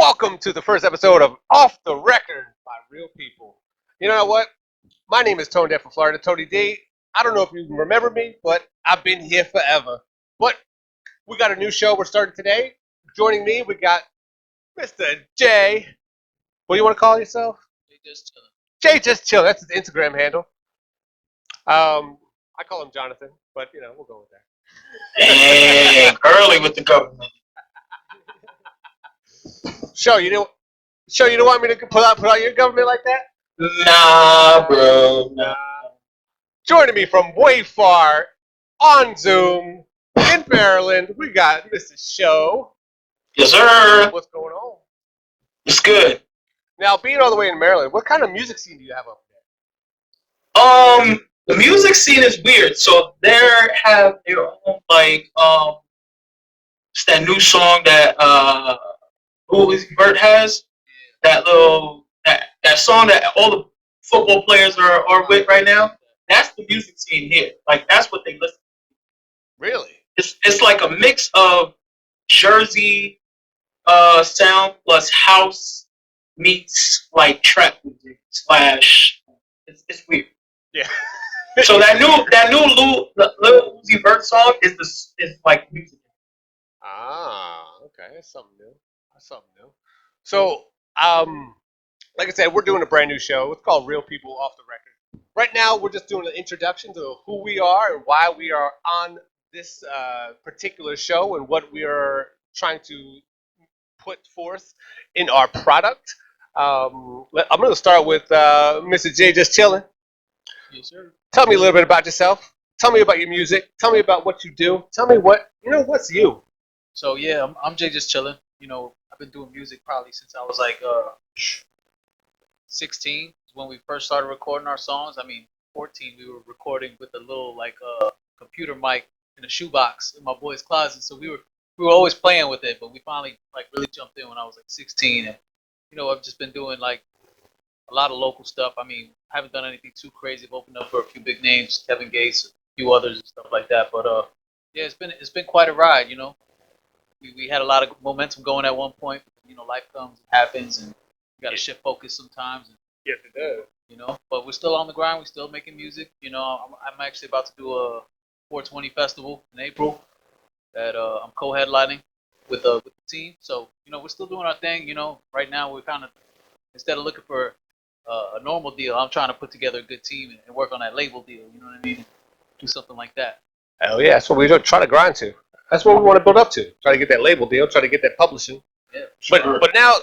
Welcome to the first episode of Off the Record by Real People. You know what? My name is Tone Deaf from Florida, Tony D. I don't know if you remember me, but I've been here forever. But we got a new show we're starting today. Joining me, we got Mr. J. What do you want to call yourself? Jay Just Chill. That's his Instagram handle. I call him Jonathan, but we'll go with that. Dang, early with the government. Show you don't want me to put out your government like that? Nah, bro. Nah. Joining me from way far on Zoom in Maryland, we got Mr. Show. Yes, sir. What's going on? It's good. Now, being all the way in Maryland, what kind of music scene do you have up there? The music scene is weird. So there have their own it's that new song that Lil Uzi Vert has. That song that all the football players are with right now. That's the music scene here. Like that's what they listen to. Really? It's like a mix of Jersey sound plus house meets like trap music slash. It's weird. Yeah. So that new Lil Uzi Vert song is like music. Okay, that's something new. So, like I said, we're doing a brand new show. It's called Real People Off the Record. Right now, we're just doing an introduction to who we are and why we are on this particular show and what we are trying to put forth in our product. I'm going to start with Mr. J Just Chilling. Yes, sir. Tell me a little bit about yourself. Tell me about your music. Tell me about what you do. Tell me what's you. So yeah, I'm Jay Just Chillin'. I've been doing music probably since I was like 16 when we first started recording our songs. 14 we were recording with a little computer mic in a shoebox in my boy's closet. So we were always playing with it, but we finally really jumped in when I was 16. And I've just been doing a lot of local stuff. I haven't done anything too crazy. I've opened up for a few big names, Kevin Gates, a few others and stuff like that. But yeah, it's been quite a ride. We had a lot of momentum going at one point. Life comes and happens, and you got to shift focus sometimes. And, Yes, it does. But we're still on the grind. We're still making music. I'm actually about to do a 420 festival in April that I'm co-headlining with the team. So we're still doing our thing. Right now we're kind of, instead of looking for a normal deal, I'm trying to put together a good team and work on that label deal. You know what I mean? Do something like that. Hell yeah, that's what we try to grind to. That's what we want to build up to. Try to get that label deal. Try to get that publishing. Yeah. Sure. But now,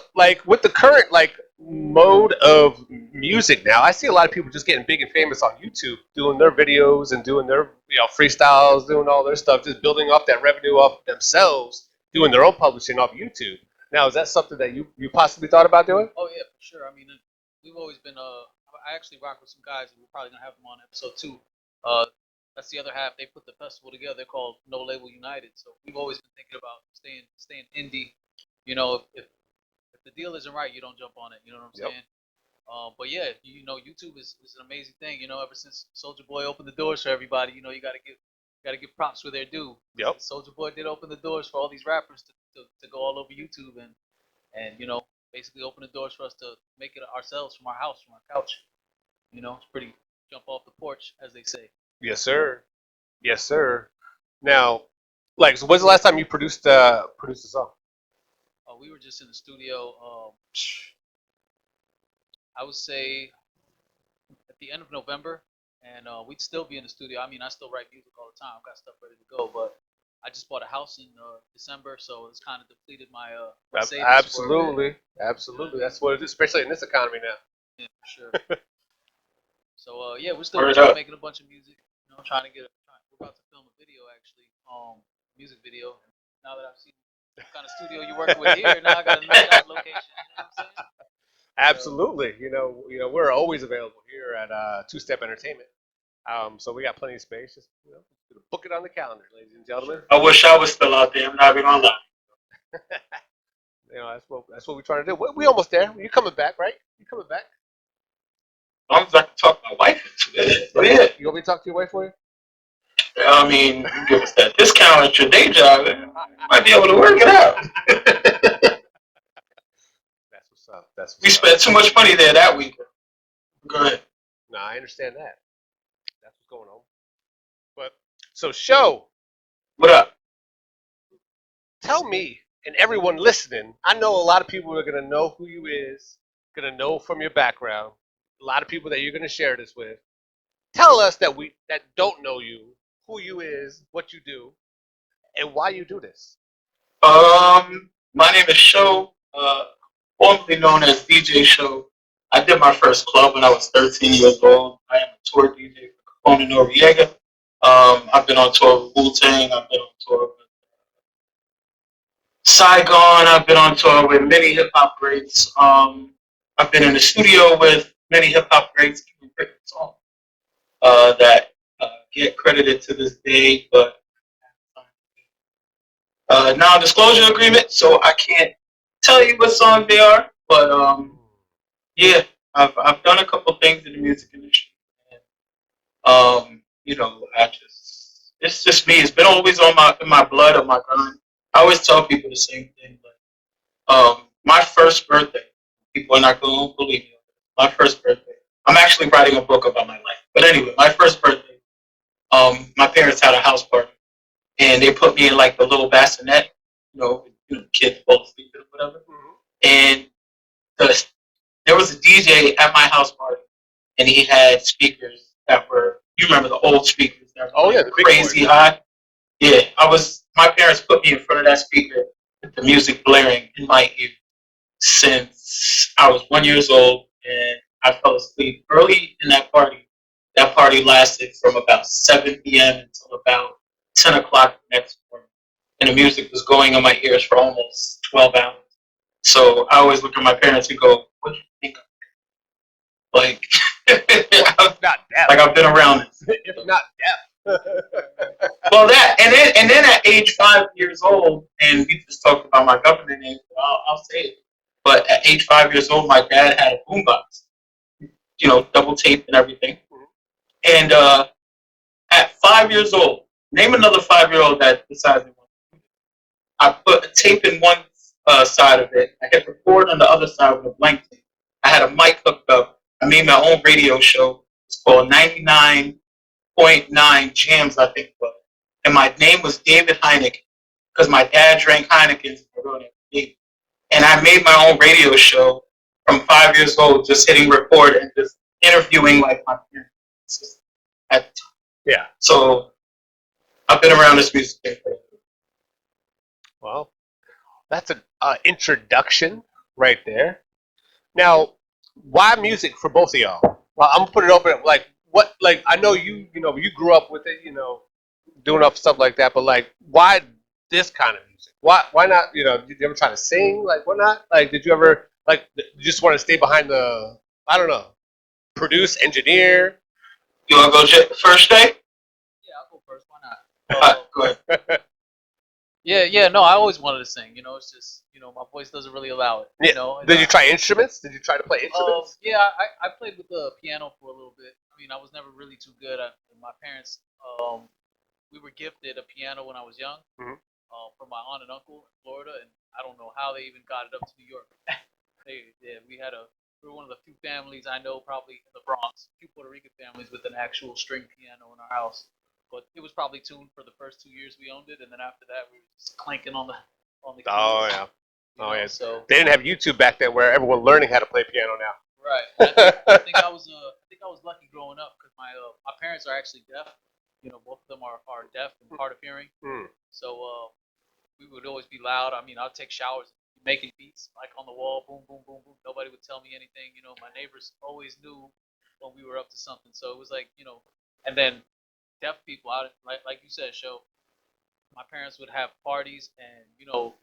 with the current mode of music now, I see a lot of people just getting big and famous on YouTube, doing their videos and doing their freestyles, doing all their stuff, just building up that revenue off themselves, doing their own publishing off YouTube. Now, is that something that you possibly thought about doing? Oh yeah, for sure. We've always been. I actually rock with some guys, and we're probably gonna have them on episode 2. That's the other half. They put the festival together. They're called No Label United. So we've always been thinking about staying indie. If the deal isn't right, you don't jump on it. You know what I'm saying? But yeah, YouTube is an amazing thing. Ever since Soulja Boy opened the doors for everybody, you gotta give props where they're due. Yep. Soulja Boy did open the doors for all these rappers to go all over YouTube and basically open the doors for us to make it ourselves from our house, from our couch. It's pretty jump off the porch, as they say. Yes, sir. Yes, sir. Now, so when's the last time you produced a song? We were just in the studio. I would say at the end of November, and we'd still be in the studio. I still write music all the time. I've got stuff ready to go, but I just bought a house in December, so it's kind of depleted my savings. Absolutely. That's what it is, especially in this economy now. Yeah, for sure. So yeah, we're still making a bunch of music. Trying to we're about to film a video actually, music video. Now that I've seen what kind of studio you're working with here, now I got to know that location. You know what I'm saying? Absolutely. We're always available here at Two Step Entertainment. So we got plenty of space. Just book it on the calendar, ladies and gentlemen. I wish I was still out there. I'm not even gonna lie. That's what we're trying to do. We almost there. You're coming back, right? You coming back? As long as I can talk my wife into it. But yeah. You want me to talk to your wife for you? You give us that discount at your day job, might be able to work it out. what's up. That's what's We up. spent too much money there that week. Go ahead. No, I understand that. That's what's going on. But so, show. What up? Tell me and everyone listening. I know a lot of people are gonna know who you is, gonna know from your background. A lot of people that you're gonna share this with. Tell us that don't know you, who you is, what you do, and why you do this. My name is Show, formerly known as DJ Show. I did my first club when I was 13 years old. I am a tour DJ for Capone Noriega. I've been on tour with Wu Tang. I've been on tour with Saigon. I've been on tour with many hip hop greats. I've been in the studio with many hip hop greats, even written songs that get credited to this day, but non-disclosure agreement, so I can't tell you what song they are. But yeah, I've done a couple things in the music industry. And, I just it's just me. It's been always on my blood, on my grind. I always tell people the same thing. My first birthday, people are not going to believe me. My first birthday. I'm actually writing a book about my life. But anyway, my first birthday, my parents had a house party, and they put me in like the little bassinet, kids fall asleep or whatever. And the, there was a DJ at my house party, and he had speakers that were, you remember the old speakers that were The big crazy boys. high. Yeah, my parents put me in front of that speaker with the music blaring in my ear since I was 1 year old, and I fell asleep early in that party. That party lasted from about 7 p.m. until about 10 o'clock the next morning, and the music was going in my ears for almost 12 hours. So I always look at my parents and go, "What do you think?" Like, If not deaf. like I've been around this. If not deaf. Well, and then at age 5 years old, and we just talked about my government name, so I'll say it. But at age 5 years old, my dad had a boombox, double taped and everything. And at 5 years old, name another 5 year old that decides they want. I put a tape in one side of it. I hit record on the other side with a blank tape. I had a mic hooked up. I made my own radio show. It's called 99.9 Jams, I think it was. And my name was David Heineken because my dad drank Heineken's. And I made my own radio show from 5 years old, just hitting record and just interviewing like my parents at the time. Yeah. So I've been around this music thing for Well, that's an introduction right there. Now, why music for both of y'all? Well, I'm gonna put it open. Like, what? Like, I know you grew up with it, doing up stuff like that. But like, why this kind of music? Why not? Did you ever try to sing? Like, why not? Like, did you ever you just want to stay behind the? I don't know. Produce, engineer. You want to go first, Day? Yeah, I'll go first. Why not? Go ahead. Yeah. No, I always wanted to sing. It's just my voice doesn't really allow it. Yeah. Did you try instruments? Did you try to play instruments? Yeah, I played with the piano for a little bit. I mean, I was never really too good. My parents, we were gifted a piano when I was young from my aunt and uncle in Florida, and I don't know how they even got it up to New York. We were one of the few families I know, probably in the Bronx, few Puerto Rican families with an actual string piano in our house. But it was probably tuned for the first 2 years we owned it, and then after that we were just clanking on the keys. Oh yeah. Yeah. So they didn't have YouTube back then, where everyone learning how to play piano now. right. I think I was lucky growing up because my parents are actually deaf. Both of them are deaf and hard of hearing. So we would always be loud. I mean, I'd take showers making beats like on the wall, boom, boom, boom, boom. Nobody would tell me anything. My neighbors always knew when we were up to something. So it was like, and then deaf people out, like you said, Show. My parents would have parties, and the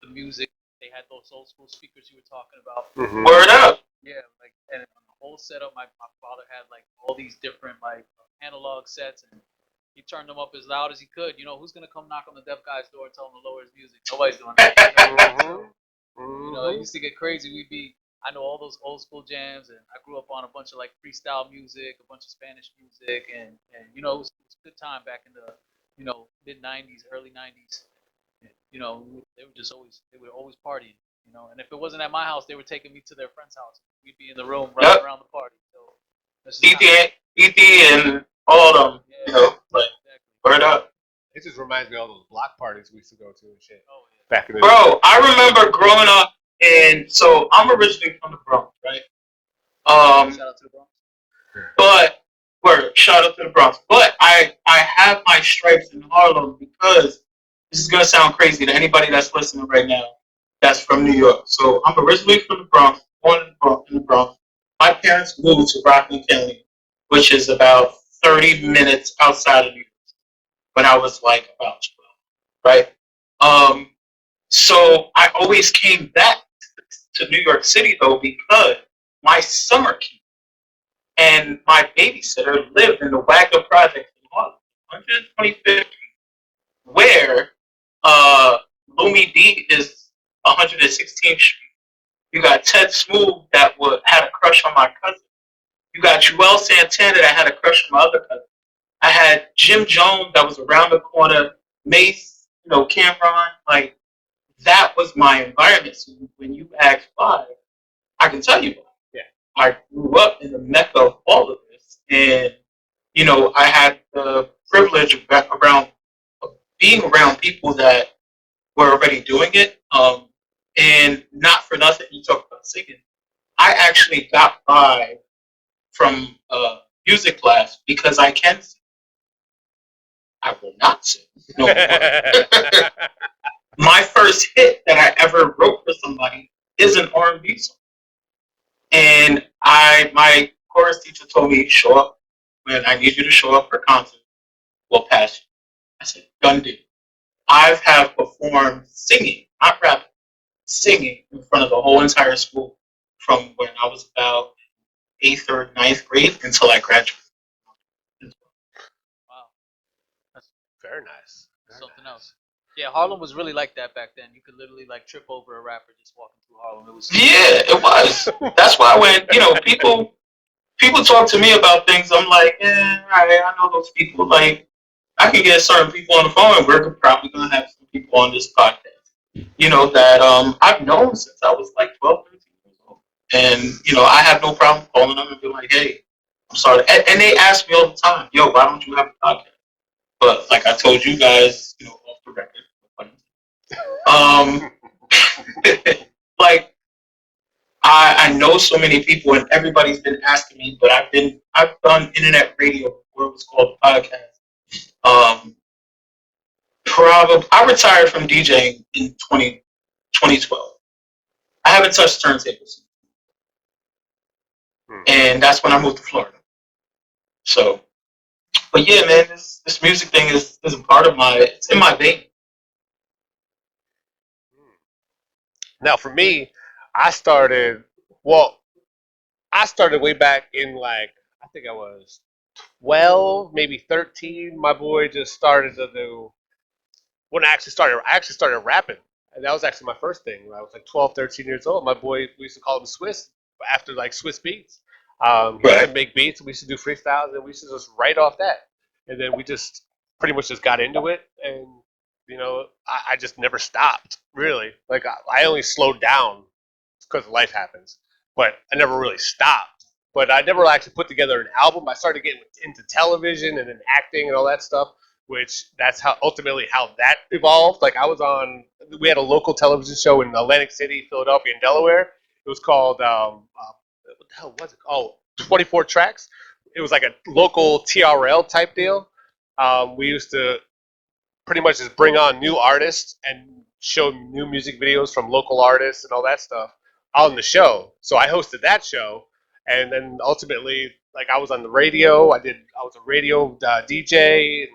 music. They had those old school speakers you were talking about. Word up. Yeah, and on the whole setup, my father had like all these different analog sets, and he turned them up as loud as he could. Who's gonna come knock on the deaf guy's door and tell him to lower his music? Nobody's doing that. It used to get crazy. I know all those old school jams, and I grew up on a bunch of like freestyle music, a bunch of Spanish music, and it was a good time back in the mid '90s, early '90s. They were always partying. You know, and if it wasn't at my house, they were taking me to their friend's house. We'd be in the room running around the party. So that's just ET and all of them, you know, like, word up. It just reminds me of all those block parties we used to go to and shit. Oh, yeah. Back in the Bro, I remember growing up, and so I'm originally from the Bronx, right? Shout out to the Bronx. But shout out to the Bronx. But I have my stripes in Harlem because this is gonna sound crazy to anybody that's listening right now that's from New York. So I'm originally from the Bronx, born in the Bronx. My parents moved to Rockland County, which is about 30 minutes outside of New York, when I was like about 12, right? So I always came back to New York City though because my summer camp and my babysitter lived in the Wagner Project in Harlem, 125th, where Lumi D is 116th Street. You got Ted Smooth that had a crush on my cousin. You got Joel Santana that had a crush on my other cousin. I had Jim Jones that was around the corner, Mace, you know, Cameron, like that was my environment. So when you ask why, I can tell you why. Yeah. I grew up in the mecca of all of this, and you know, I had the privilege of being around people that were already doing it. And not for nothing, you talk about singing. I actually got by from music class because I can sing. I will not sing. No. My first hit that I ever wrote for somebody is an R&B song. And my chorus teacher told me, show up when I need you to show up for concert. We'll pass you. I said, done deal. I have performed singing, not rapping, singing in front of the whole entire school from when I was about 8th or 9th grade until I graduated. Wow, that's Very nice. something else. Yeah, Harlem was really like that back then. You could literally like trip over a rapper just walking through Harlem. It was Yeah, it was. That's why when, you know, people talk to me about things, I'm like, I know those people. Like, I can get certain people on the phone, and we're probably gonna have some people on this podcast, you know, that I've known since I was like 12, 13 years old, and you know, I have no problem calling them and being like, hey, I'm sorry, and they ask me all the time, yo, why don't you have a podcast? But like I told you guys, you know, off the record, like I know so many people, and everybody's been asking me, but I've done internet radio before it was called podcast. Probably I retired from DJing in 2012. I haven't touched turntables, and that's when I moved to Florida. So, but yeah, man, this music thing is a part of it's in my vein. Now, for me, I started way back in like, I think I was 12, maybe 13. My boy just started to do, when I actually started rapping. And that was actually my first thing. When I was like 12, 13 years old. My boy, we used to call him Swiss, after like Swiss Beats. He used to make beats, we used to do freestyles, and we used to just write off that. And then we just pretty much just got into it. And, you know, I just never stopped, really. Like, I only slowed down because life happens. But I never really stopped. But I never actually put together an album. I started getting into television and then acting and all that stuff, which that's how ultimately how that evolved. Like, we had a local television show in Atlantic City, Philadelphia, and Delaware. It was called, what the hell was it? Oh, 24 Tracks. It was like a local TRL type deal. We used to pretty much just bring on new artists and show new music videos from local artists and all that stuff on the show. So I hosted that show, and then ultimately, like, I was on the radio. I was a radio DJ in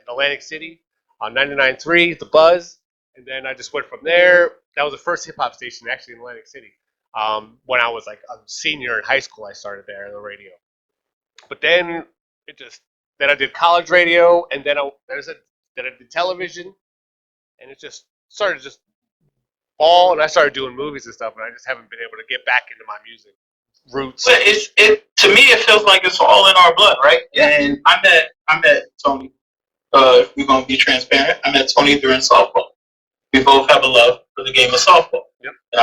Atlantic City on 99.3, The Buzz, and then I just went from there. That was the first hip hop station actually in Atlantic City. When I was like a senior in high school, I started there on the radio. But then then I did college radio, and then I did television, and it just started just fall, and I started doing movies and stuff, and I just haven't been able to get back into my music roots. But to me, it feels like it's all in our blood, right? Yeah. And I met Tony. If we're gonna be transparent, I met Tony during softball. We both have a love for the game of softball. Yep. And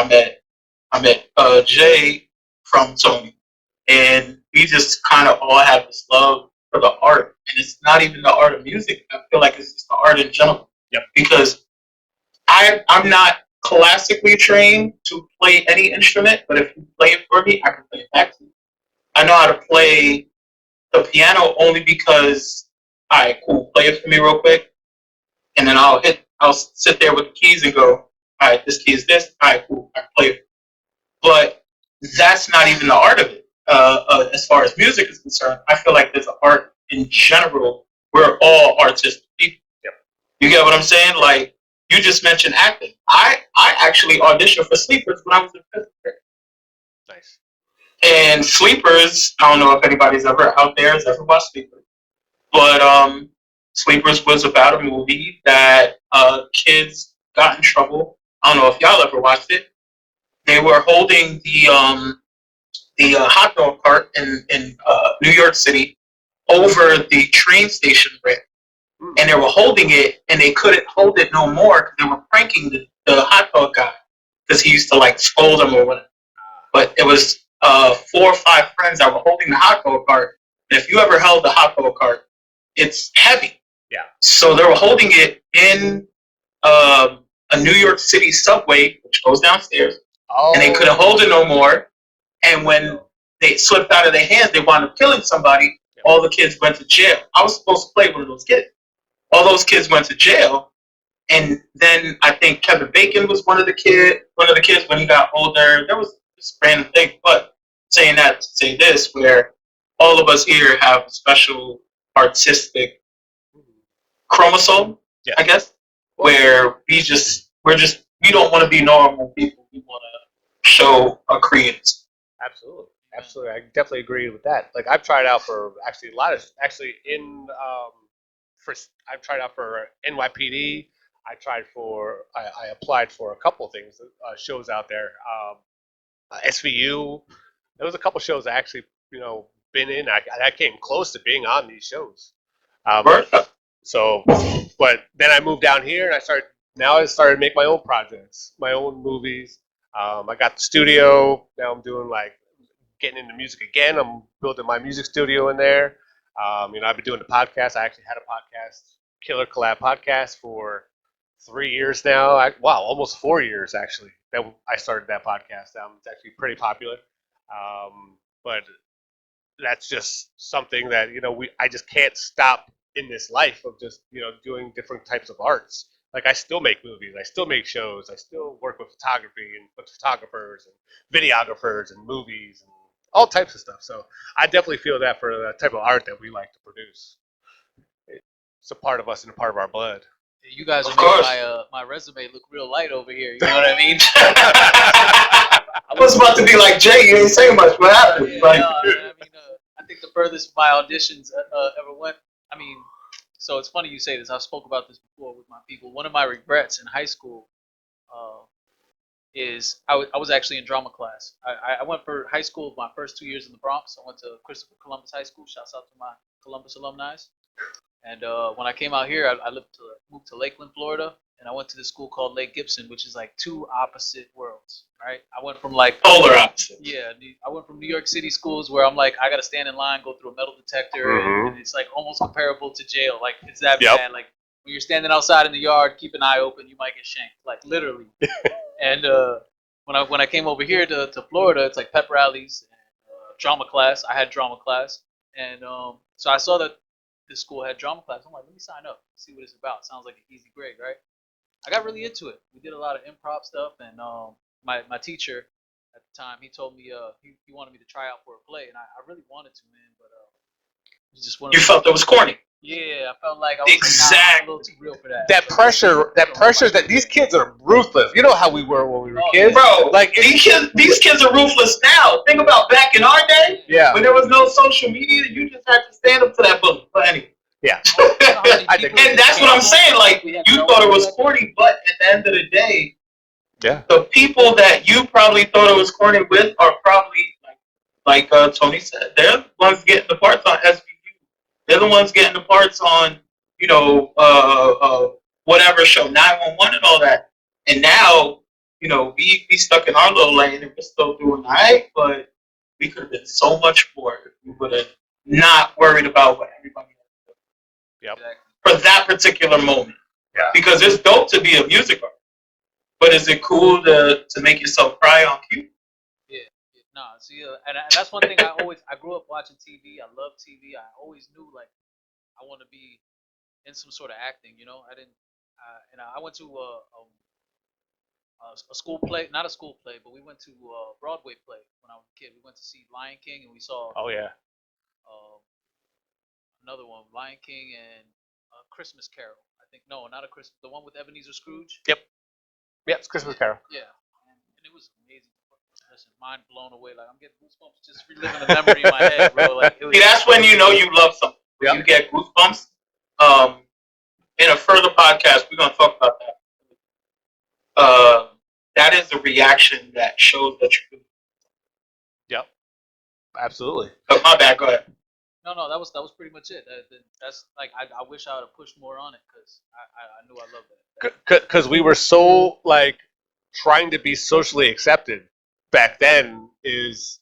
I met Jay from Tony, and we just kind of all have this love for the art, and it's not even the art of music. I feel like it's just the art in general. Yep. Because I'm not classically trained to play any instrument, but if you play it for me, I can play it back to you. I know how to play the piano only because, all right, cool, play it for me real quick, and then I'll sit there with the keys and go, all right, this key is this, all right, cool, I can play it. But that's not even the art of it. As far as music is concerned, I feel like there's an art in general. We're all artistic people. Yep. You get what I'm saying? Like, you just mentioned acting. I actually auditioned for Sleepers when I was in 5th grade. Nice. And Sleepers, I don't know if anybody's ever out there has ever watched Sleepers, but Sleepers was about a movie that kids got in trouble. I don't know if y'all ever watched it. They were holding the hot dog cart in New York City over the train station ramp. And they were holding it, and they couldn't hold it no more because they were pranking the hot dog guy because he used to like scold them or whatever. But it was 4 or 5 friends that were holding the hot dog cart. And if you ever held the hot dog cart, it's heavy. Yeah. So they were holding it in a New York City subway, which goes downstairs, and they couldn't hold it no more. And when they slipped out of their hands, they wound up killing somebody. All the kids went to jail. I was supposed to play one of those kids. All those kids went to jail, and then I think Kevin Bacon was one of the kids when he got older. There was this random thing, but saying that to say this, where all of us here have a special artistic chromosome, Yeah. I guess, where we don't want to be normal people. We want to show our creativity. Absolutely. Absolutely. I definitely agree with that. Like, I've tried out for actually a lot of, I've tried out for NYPD. I applied for a couple things, shows out there. SVU. There was a couple shows I actually, been in. I came close to being on these shows. So, but then I moved down here and I started to make my own projects, my own movies. I got the studio. Now I'm doing getting into music again. I'm building my music studio in there. I've been doing the podcast. I actually had a podcast, Killer Collab Podcast, for 3 years now. Almost 4 years actually. That I started that podcast. It's actually pretty popular. But that's just something that I just can't stop in this life of just doing different types of arts. Like, I still make movies, I still make shows, I still work with photography and with photographers and videographers and movies and all types of stuff. So I definitely feel that for the type of art that we like to produce. It's a part of us and a part of our blood. You guys are Of making course. my resume look real light over here. You know what I mean? I was about to be like, Jay, you ain't saying much. What happened? Yeah, Like, no, I think the furthest my auditions ever went. I mean, so it's funny you say this. I spoke about this before with my people. One of my regrets in high school is I was actually in drama class. I went for high school my first 2 years in the Bronx. I went to Christopher Columbus High School. Shouts out to my Columbus alumni. And when I came out here, I moved to Lakeland, Florida, and I went to this school called Lake Gibson, which is like 2 opposite worlds, right? I went from polar opposite. Yeah, I went from New York City schools where I'm like, I gotta stand in line, go through a metal detector, and it's like almost comparable to jail. Like, it's that bad. Like, when you're standing outside in the yard, keep an eye open, you might get shanked. Like, literally. And when I came over here to Florida, it's like pep rallies, and, drama class. I had drama class, and so I saw that this school had drama class. I'm like, let me sign up, see what it's about. Sounds like an easy grade, right? I got really into it. We did a lot of improv stuff, and my teacher at the time, he told me he wanted me to try out for a play, and I really wanted to, man, but it was just one of You felt it was corny. Yeah, I felt like I was Exactly. like, nah, I'm a little too real for that. That pressure that these kids are ruthless. You know how we were when we were kids? Bro, Like, these kids are ruthless now. Think about back in our day, yeah. when there was no social media, you just had to stand up to that bully. But anyway. Yeah. And that's what I'm saying. Like, you thought it was corny, but at the end of the day, Yeah. the people that you probably thought it was corny with are probably, like Tony said, they're the ones getting the parts on SVU. They're the ones getting the parts on, whatever show, 911 and all that. And now we stuck in our little lane and we're still doing all right, but we could have been so much more if we would have not worried about what everybody else Yep. for that particular moment. Yeah. Because it's dope to be a music artist, but is it cool to make yourself cry on cue? Nah, see, and that's one thing I grew up watching TV. I love TV. I always knew like I want to be in some sort of acting. I didn't, and I went to a school play, not a school play, but we went to a Broadway play when I was a kid. We went to see Lion King, and we saw Oh yeah. another one, Lion King and Christmas Carol. I think no, not a Christmas, the one with Ebenezer Scrooge. Yep. Yep. It's Christmas Carol. Yeah, and it was amazing. Listen, mind blown away. Like I'm getting goosebumps just reliving the memory in my head, bro. Like it was, See, that's when you know you love something. When you get goosebumps. In a further podcast, we're gonna talk about that. That is a reaction that shows that you. Yep. Absolutely. Oh, my bad. Go ahead. No, that was pretty much it. That's like I wish I would have pushed more on it because I knew I loved it. Because we were so like trying to be socially accepted back then. Is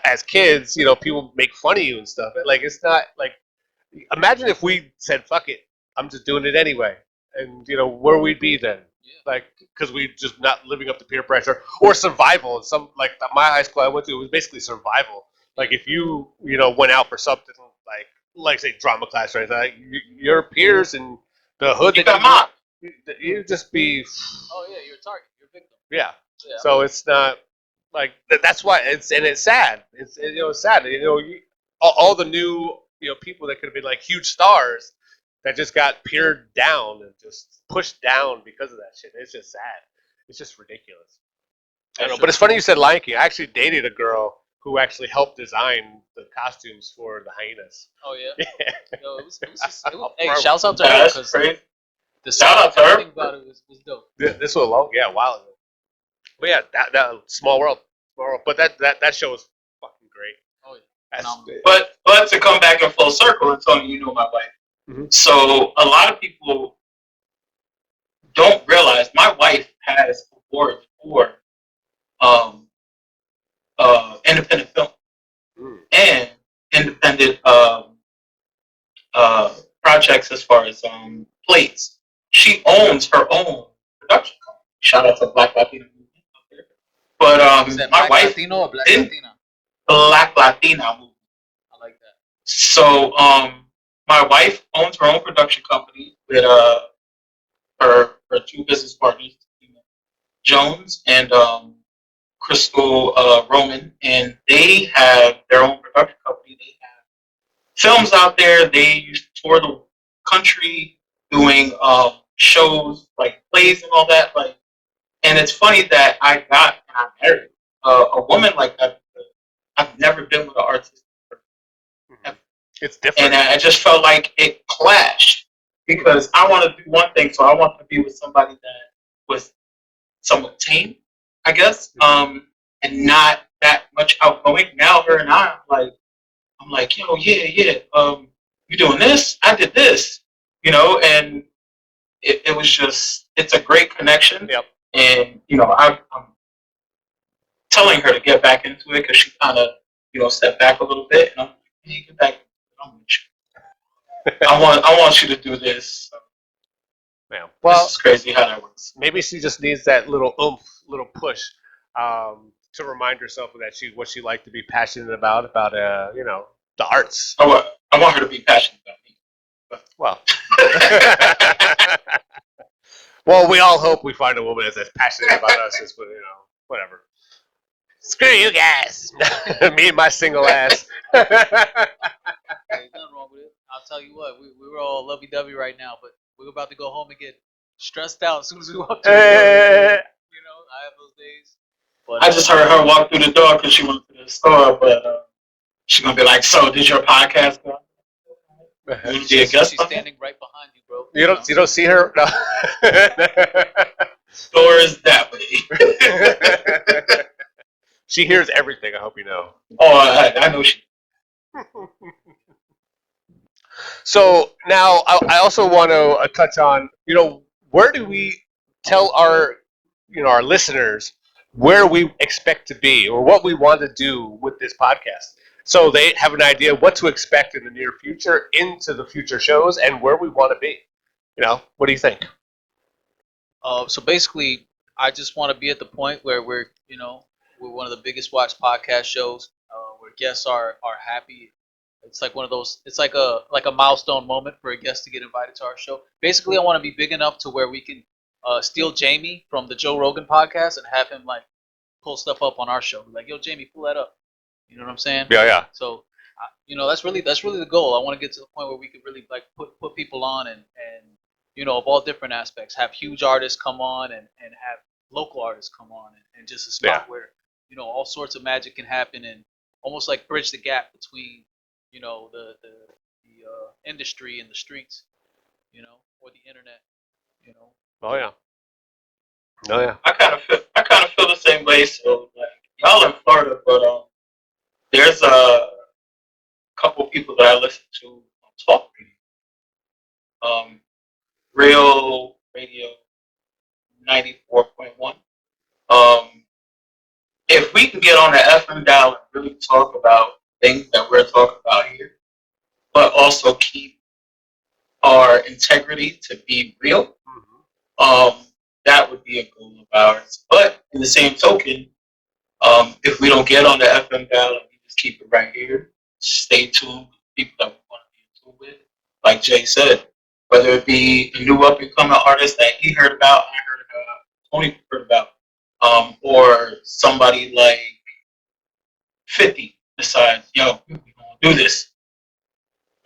as kids, people make fun of you and stuff. Like it's not like imagine if we said fuck it, I'm just doing it anyway, and where we'd be then. Yeah. Like because we just not living up to peer pressure or survival. And some like my high school I went to, it was basically survival. Like if you went out for something like say drama class or anything, like, your peers and the hood You that got mocked. you just be Oh yeah, you're a target. You're a victim. yeah. Yeah. So it's not like that's why it's sad. It's sad. All the new people that could have been like huge stars that just got peered down and just pushed down because of that shit. It's just sad. It's just ridiculous. I don't know, but it's funny you said Lion King. I actually dated a girl who actually helped design the costumes for the hyenas. Oh yeah. Yeah. Yo, it was hey, shouts out to her That's because crazy. the Shout out to her. everything about it was dope. This was long, yeah, a while ago. But yeah, that small world. But that show was fucking great. Oh yeah. That's, Phenomenal. But to come back in full circle and Tony, you know my wife. Mhm. So a lot of people don't realize my wife has awards for independent film Mm. and independent projects as far as plays. She owns her own production company. Shout out to Black Latina movement out there. But Is that my Black wife, Latino or Black didn't- Latina? Black Latina movement. I like that. So my wife owns her own production company with her two business partners, Jones and Crystal Roman, and they have their own production company. They have films out there. They used to tour the country doing shows like plays and all that. Like, and it's funny that I married a woman like that. I've never been with an artist, It's different. and I just felt like it clashed because I want to do one thing, so I want to be with somebody that was somewhat tame, I guess, and not that much outgoing. Now her and I'm like, yo, yeah, you doing this? I did this, and it was just, it's a great connection. Yep. And I'm telling her to get back into it because she kind of, stepped back a little bit, and I'm like, hey, get back. I'm with you. I want you to do this. Yeah. Well, This is crazy how that works. maybe she just needs that little oomph, little push, to remind herself of what she liked to be passionate about the arts. I want her to be passionate about me. Well, well, we all hope we find a woman that's as passionate about us as whatever. Screw you guys, me and my single ass. Hey, there's nothing wrong with it. I'll tell you what, we were all lovey-dovey right now, but we're about to go home and get stressed out as soon as we walk through the door. Eh. I have those days. But, I just heard her walk through the door because she went to the store, but she's gonna be like, "So, did your podcast go?" You wanna be a she's guest on it? standing right behind you, bro. You don't see her? No. Door is that way. She hears everything. I hope you know. Oh, I know she. So now I also want to touch on, where do we tell our our listeners where we expect to be or what we want to do with this podcast, so they have an idea what to expect in the near future, into the future shows, and where we want to be. What do you think? So basically, I just want to be at the point where we're one of the biggest watched podcast shows, where guests are happy. It's like one of those. It's like a milestone moment for a guest to get invited to our show. Basically, I want to be big enough to where we can steal Jamie from the Joe Rogan podcast and have him like pull stuff up on our show. Be like, yo, Jamie, pull that up. You know what I'm saying? Yeah. So, that's really the goal. I want to get to the point where we could really like put people on and of all different aspects, have huge artists come on and have local artists come on and just a spot where all sorts of magic can happen and almost like bridge the gap between the industry and the streets, or the internet. Oh yeah. Oh yeah. I kind of feel the same way. So like y'all in Florida, but there's a couple people that I listen to on talk radio. Real Radio 94.1. If we can get on the FM dial and really talk about things that we're talking about here, but also keep our integrity to be real, that would be a goal of ours. But in the same token, if we don't get on the FM dial and we just keep it right here, stay tuned with people that we want to be in tune with, like Jay said, whether it be a new up and coming artist that he heard about, I heard about, Tony heard about, or somebody like 50 decides, yo, we're gonna do this.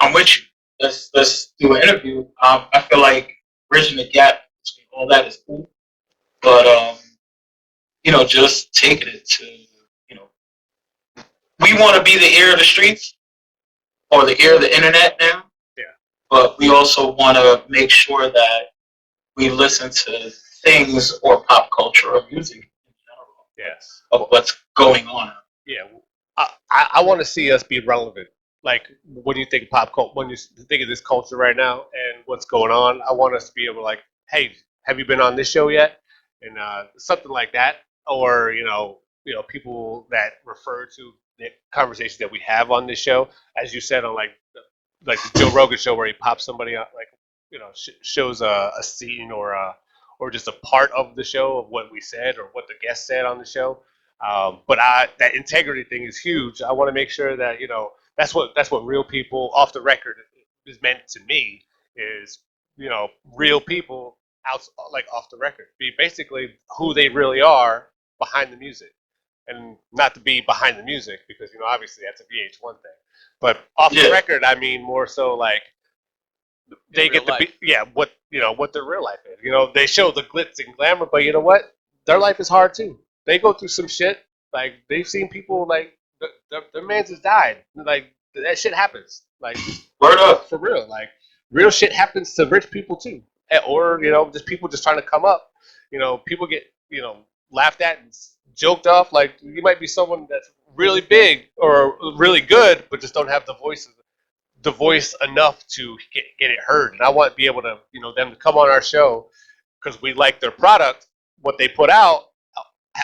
I'm with you. Let's do an interview. I feel like bridging the gap between all that is cool, but just taking it to we want to be the ear of the streets or the ear of the internet now. Yeah. But we also want to make sure that we listen to things or pop culture or music in general. Yes. Of what's going on. Yeah. I want to see us be relevant. Like, when you think pop culture, when you think of this culture right now and what's going on, I want us to be able to, like, hey, have you been on this show yet? And something like that, or people that refer to the conversations that we have on this show, as you said, on like the Joe Rogan show, where he pops somebody up, like shows a scene or just a part of the show of what we said or what the guest said on the show. But that integrity thing is huge. I want to make sure that that's what real people off the record is meant to me, is real people out, like, off the record, be basically who they really are behind the music, and not to be behind the music because obviously that's a VH1 thing, but off the record, I mean more so like they get to be what their real life is. They show the glitz and glamour, but you know what? Their life is hard too. They go through some shit. Like, they've seen people, like, their man's has died. Like, that shit happens. Like, word up, for real. Like, real shit happens to rich people too, or just people just trying to come up. People get laughed at and joked off. Like, you might be someone that's really big or really good, but just don't have the voice enough to get it heard. And I want to be able to them to come on our show because we like their product, what they put out,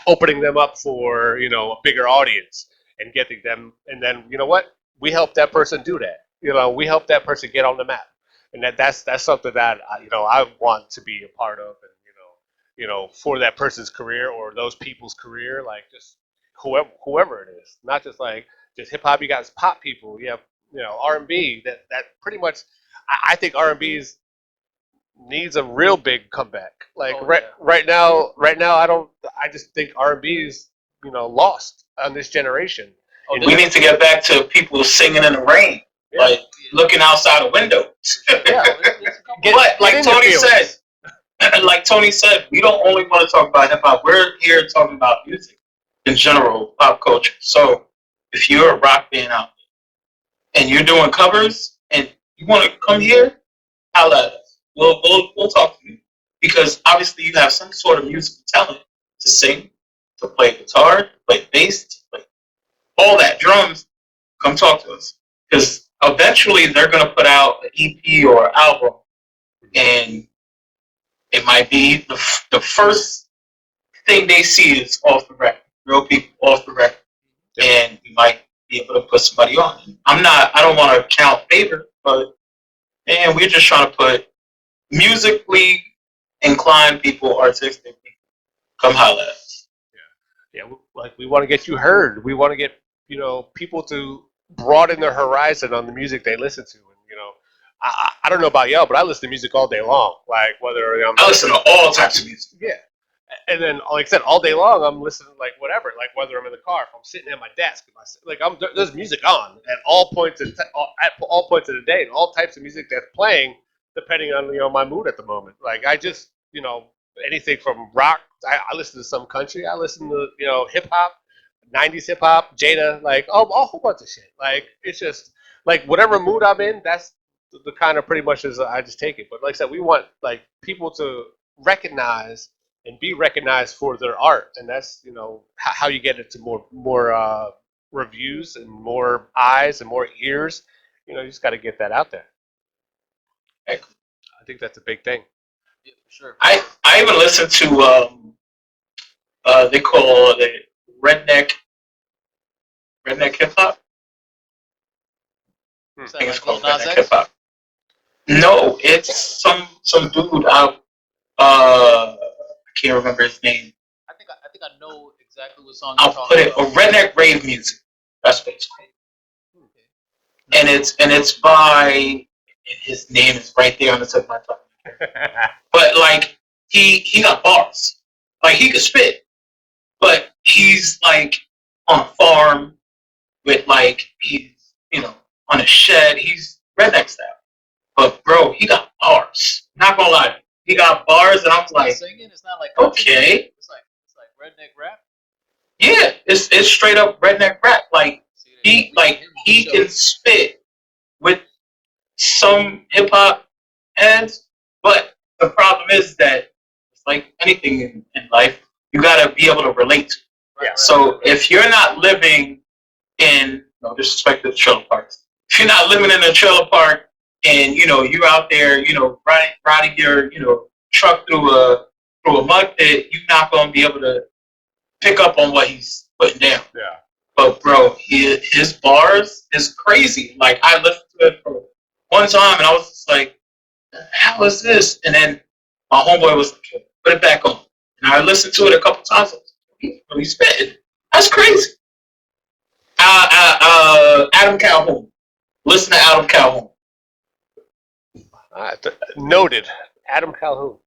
opening them up for a bigger audience and getting them. And then what, we help that person do that. We help that person get on the map, and that's something that I want to be a part of, and for that person's career or those people's career, like, just whoever it is, not just like just hip hop. You got pop people, you have R&B, that pretty much. I think R&B needs a real big comeback. Like, right now, I just think R&B is lost on this generation. We need to get back to people singing in the rain, like looking outside of windows. But like Tony said, we don't only want to talk about hip hop. We're here talking about music in general, pop culture. So if you're a rock band out there and you're doing covers and you want to come here, holla at us. We'll talk to you, because obviously you have some sort of musical talent to sing, to play guitar, to play bass, to play all that, drums. Come talk to us, because eventually they're going to put out an EP or an album, and it might be the first everything they see is off the record. Real people off the record, and you might be able to put somebody on. I don't want to count favor, but man, we're just trying to put musically inclined people, artistic people. Come holla at us. Yeah, like we want to get you heard. We want to get people to broaden their horizon on the music they listen to, and I don't know about y'all, but I listen to music all day long. Like whether I listen to all types of music. yeah, and then like I said, all day long I'm listening like whatever, like whether I'm in the car, if I'm sitting at my desk, there's music on at all points at all points of the day, and all types of music that's playing depending on my mood at the moment. Like I just anything from rock. I listen to some country. I listen to hip hop, 90s hip hop, Jada, like a whole bunch of shit. Like it's just like whatever mood I'm in. That's the kind of pretty much as I just take it. But like I said, we want like people to recognize and be recognized for their art, and that's how you get it to more reviews and more eyes and more ears. You just got to get that out there. I think that's a big thing. Yeah, for sure. I even listen to they call it redneck hip hop. I think it's called redneck hip hop. No, it's some dude out. I can't remember his name. I think I know exactly what song. I'll put it a redneck rave music. That's what it's called. And it's by his name is right there on the tip of my tongue. But like he got bars. Like he could spit. But he's like on a farm with like he's on a shed. He's redneck style. But bro, he got bars. Not gonna lie. He got bars and I'm like singing, it's not like okay. It's like redneck rap. Yeah, it's straight up redneck rap. Like he can spit with some hip hop heads, but the problem is that it's like anything in life, you gotta be able to relate to. Right, So if you're not living in no disrespect to the trailer parks, if you're not living in a trailer park and you're out there, riding your truck through a mud pit, you're not gonna be able to pick up on what he's putting down. Yeah. But bro, his bars is crazy. Like I listened to it for one time and I was just like, how is this? And then my homeboy was like, put it back on. And I listened to it a couple times. I was like, he's spitting. That's crazy. Adam Calhoun. Listen to Adam Calhoun. Noted. Adam Calhoun.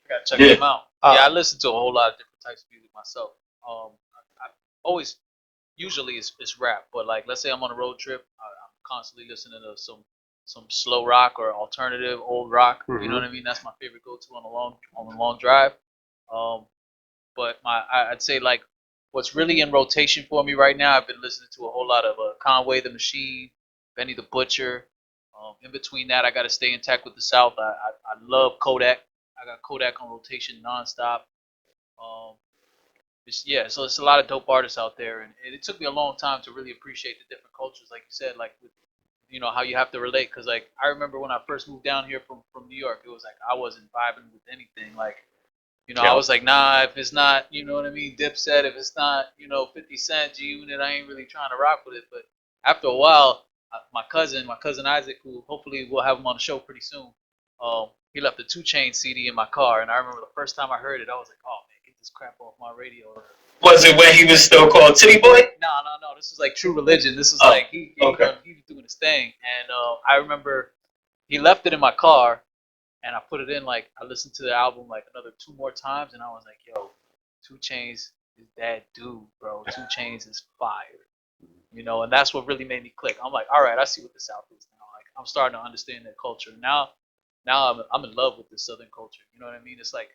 Gotta check them out. I listen to a whole lot of different types of music myself. I always, usually it's rap, but like let's say I'm on a road trip, I'm constantly listening to some slow rock or alternative old rock. Mm-hmm. You know what I mean? That's my favorite go-to on a long drive. But I'd say like what's really in rotation for me right now, I've been listening to a whole lot of Conway the Machine, Benny the Butcher. In between that, I got to stay intact with the South. I love Kodak. I got Kodak on rotation nonstop. So it's a lot of dope artists out there, and it took me a long time to really appreciate the different cultures, like you said, like with, how you have to relate. Because like I remember when I first moved down here from New York, it was like I wasn't vibing with anything. Like I was like, nah, if it's not, Dipset, if it's not, 50 Cent, G Unit, I ain't really trying to rock with it. But after a while, my cousin Isaac, who hopefully we'll have him on the show pretty soon, he left a 2 Chainz CD in my car, and I remember the first time I heard it, I was like, oh man, get this crap off my radio. Was it when he was still called Titty Boy? No. This was like True Religion. This was like he was doing his thing, and I remember he left it in my car, and I put it in. Like I listened to the album like another 2 more times, and I was like, yo, 2 Chainz is that dude, bro. 2 Chainz is fire. And that's what really made me click. I'm like, all right, I see what the South is now. Like, I'm starting to understand their culture now. I'm in love with the Southern culture. You know what I mean? It's like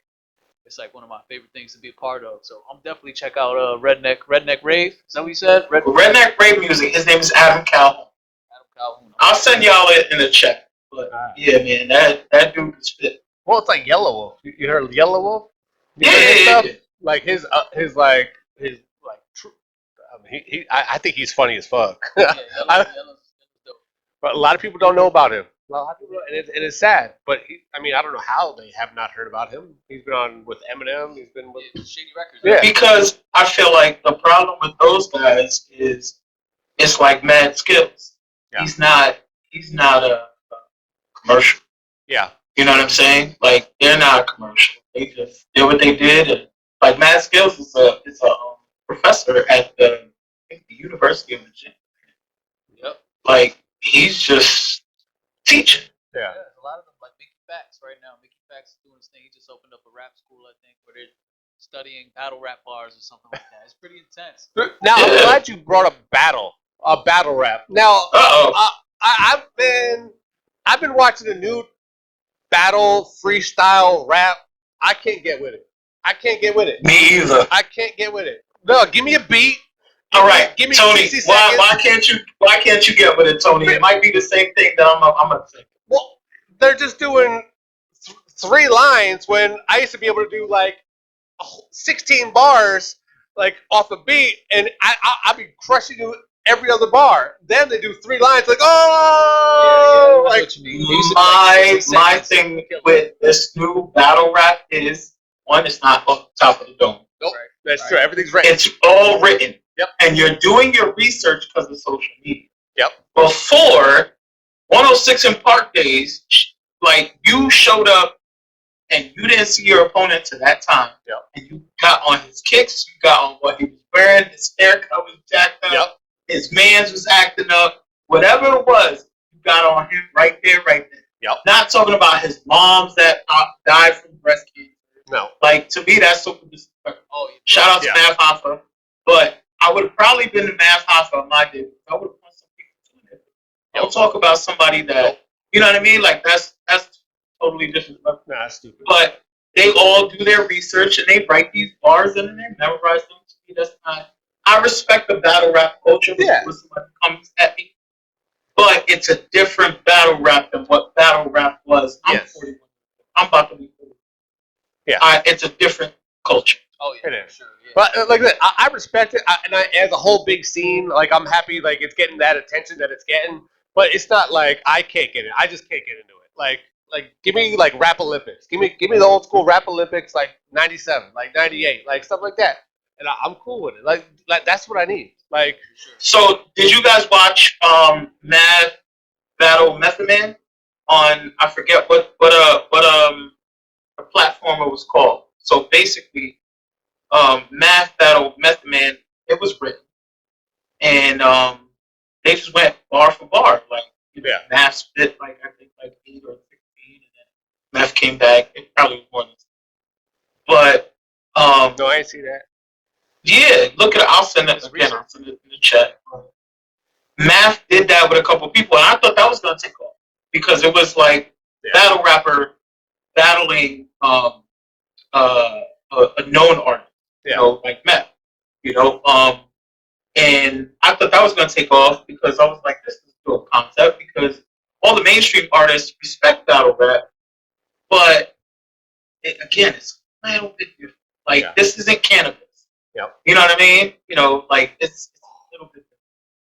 one of my favorite things to be a part of. So I'm definitely check out Redneck Rave. Is that what you said? Redneck Rave music. His name is Adam Calhoun. Adam Calhoun. I'll send y'all it in the chat. But yeah, man, that dude can spit. Well, it's like Yellow Wolf. You heard Yellow Wolf? Yeah. Like his true. I think he's funny as fuck. Yeah, Yellow's dope. But a lot of people don't know about him. A lot of people, and it's sad. But I mean, I don't know how they have not heard about him. He's been on with Eminem. He's been with Shady Records. Yeah. Because I feel like the problem with those guys is it's like Mad Skills. Yeah. He's not a commercial. yeah. You know what I'm saying? Like they're not a commercial. They just did what they did. And, like Mad Skills is a professor at the University of Virginia. Yep. Like he's just teaching. Yeah. There's a lot of them, like Mickey Fax right now. Mickey Fax is doing this thing. He just opened up a rap school, I think, where they're studying battle rap bars or something like that. It's pretty intense. Now I'm glad you brought up a battle rap. Now I've been watching the new battle freestyle rap. I can't get with it. Me either. I can't get with it. No, give me a beat. All right, give me Tony. 60 seconds. Why can't you get with it, Tony? It might be the same thing that I'm gonna say. Well, they're just doing 3 lines when I used to be able to do like 16 bars like off a beat, and I'd be crushing you every other bar. Then they do 3 lines like oh, like My thing with this new battle rap is one, it's not off the top of the dome. nope, that's true. Everything's written. It's all written. Yep. And you're doing your research because of social media. Yep. Before 106 in Park days, like you showed up and you didn't see your opponent to that time. Yep. And you got on his kicks, you got on what he was wearing, his haircut was jacked up, Yep. his mans was acting up, whatever it was, you got on him right there. Yep. Not talking about his moms that died from breast cancer. No. Like to me, that's super disrespectful. Oh, yeah. Shout out to Yeah. Mav Hoffa, but I would have probably been the Mav Hoffa on my day. I would have punched some people too. Don't talk about somebody that you know what I mean. Like that's totally disrespectful. Nah, that's stupid. But they all do their research and they write these bars and they memorize them. To me, that's not. I respect the battle rap culture. Yeah. When somebody comes at me, but it's a different battle rap than what battle rap was. I'm Yes. 41. I'm about to be 40. Yeah. It's a different culture. Oh yeah, It is. sure. Yeah. But like I said, I respect it, as a whole big scene, like I'm happy, like it's getting that attention that it's getting. But it's not like I can't get it. I just can't get into it. Like give me like rap Olympics. Give me the old school rap Olympics, like '97, like '98, like stuff like that. And I'm cool with it. Like that's what I need. Like So, did you guys watch Mad Battle Method Man on I forget what the platform it was called. So basically, Mad Battle Method Man, it was written, and they just went bar for bar. Like Yeah. Math spit like I think like 8 or 16, and then Math came back. It probably was more than 10. But no, I ain't see that. yeah, look at it. I'll send it again. I'll send it in the chat. Math did that with a couple people, and I thought that was gonna take off because it was like battle rapper battling a known artist, you know, like Math, you know. And I thought that was gonna take off because I was like, this is a cool concept because all the mainstream artists respect battle rap, but again, it's a little bit different. Like this isn't cannabis. Yep. You know what I mean? You know, like it's a little bit.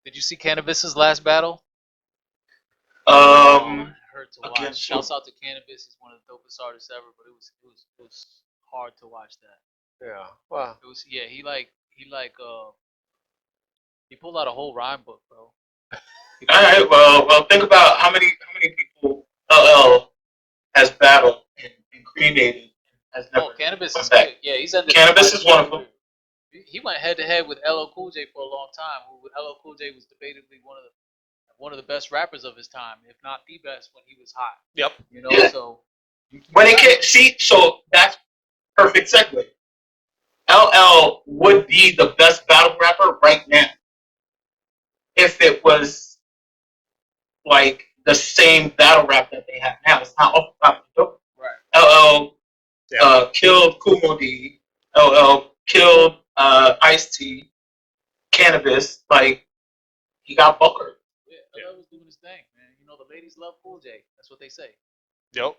Did you see Cannabis's last battle? Um, Hurt to again, watch. Shouts out to Cannabis. He's one of the dopest artists ever, but it was hard to watch that. Yeah. Wow. It was he pulled out a whole rhyme book, bro. all right. Well, think about how many people LL has battled and created and has never. Cannabis come is back. good. Yeah, he's ended Cannabis is one of them. He went head to head with LL Cool J for a long time. LL Cool J was debatably one of the best rappers of his time, if not the best when he was hot. Yep. You know, Yeah. so When it can see, so that's perfect segue. LL would be the best battle rapper right now if it was like the same battle rap that they have now. It's not off the top of the dome. right. LL killed Kumo D. LL killed Ice-T, Cannabis. Like he got buckered. Yeah, LL was doing his thing, man. You know, the ladies love Cool J. That's what they say. Yep.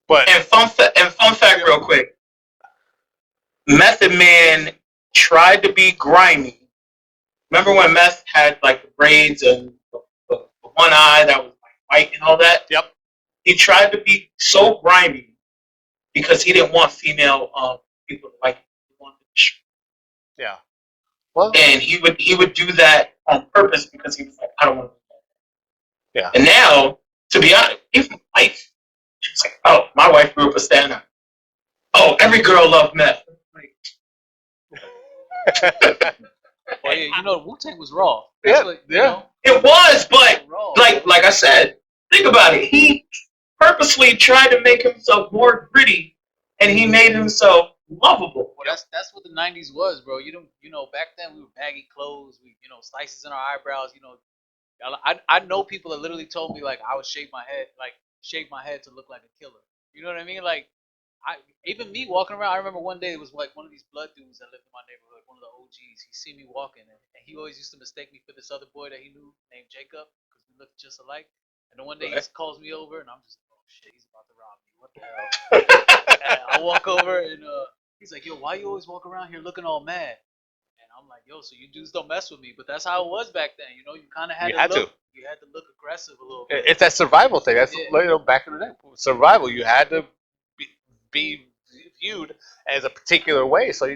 But And fun fact, real quick. Method Man tried to be grimy. Remember when Meth had like the braids and the one eye that was like white and all that. Yep. He tried to be so grimy because he didn't want female people to like him. He wanted to be straight. Yeah. Well, And he would do that on purpose because he was like, I don't want to do that. yeah. And now, to be honest, even my wife, she's like, oh, my wife grew up a stand-up. Oh, every girl loved meth. Well, yeah, you know, Wu Tang was raw. Yeah, What, yeah. You know, It was, but raw. like I said, think about it. He purposely tried to make himself more gritty, and he made himself lovable. Well, that's what the '90s was, bro. You know, back then we were baggy clothes, we, you know, slices in our eyebrows. You know, I know people that literally told me like I would shave my head to look like a killer. You know what I mean? Like, even me walking around. I remember one day it was like one of these blood dudes that lived in my neighborhood, one of the OGs. He see me walking, and he always used to mistake me for this other boy that he knew named Jacob because we looked just alike. And then one day he calls me over, and I'm just like, oh shit, he's about to rob me. What the hell? And I walk over, and he's like, yo, why you always walk around here looking all mad? And I'm like, yo, so you dudes don't mess with me, but that's how it was back then. You know, you kind of had You to had look. to. You had to look aggressive a little bit. It's that survival thing. That's Yeah. you know, back in the day. Survival. You had to be viewed as a particular way, so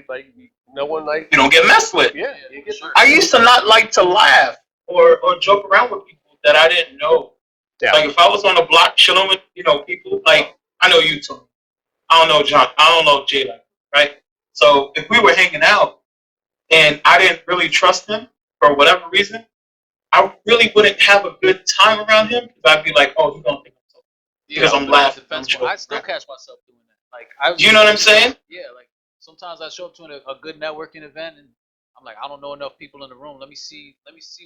no one like. You don't get messed with. Yeah. Yeah, You get, sure. I used to not like to laugh or joke around with people that I didn't know. yeah. Like if I was on the block chilling with, you know, people like I know you, Tony. I don't know John. I don't know Jay, right? So if we were hanging out and I didn't really trust him for whatever reason, I really wouldn't have a good time around him because I'd be like, oh, he don't think I'm so. Because I'm but laughing. it's defensible. I'm I still joking. catch myself doing that. Like, I, You know what I'm saying? Yeah, like sometimes I show up to a good networking event and I'm like, I don't know enough people in the room. Let me see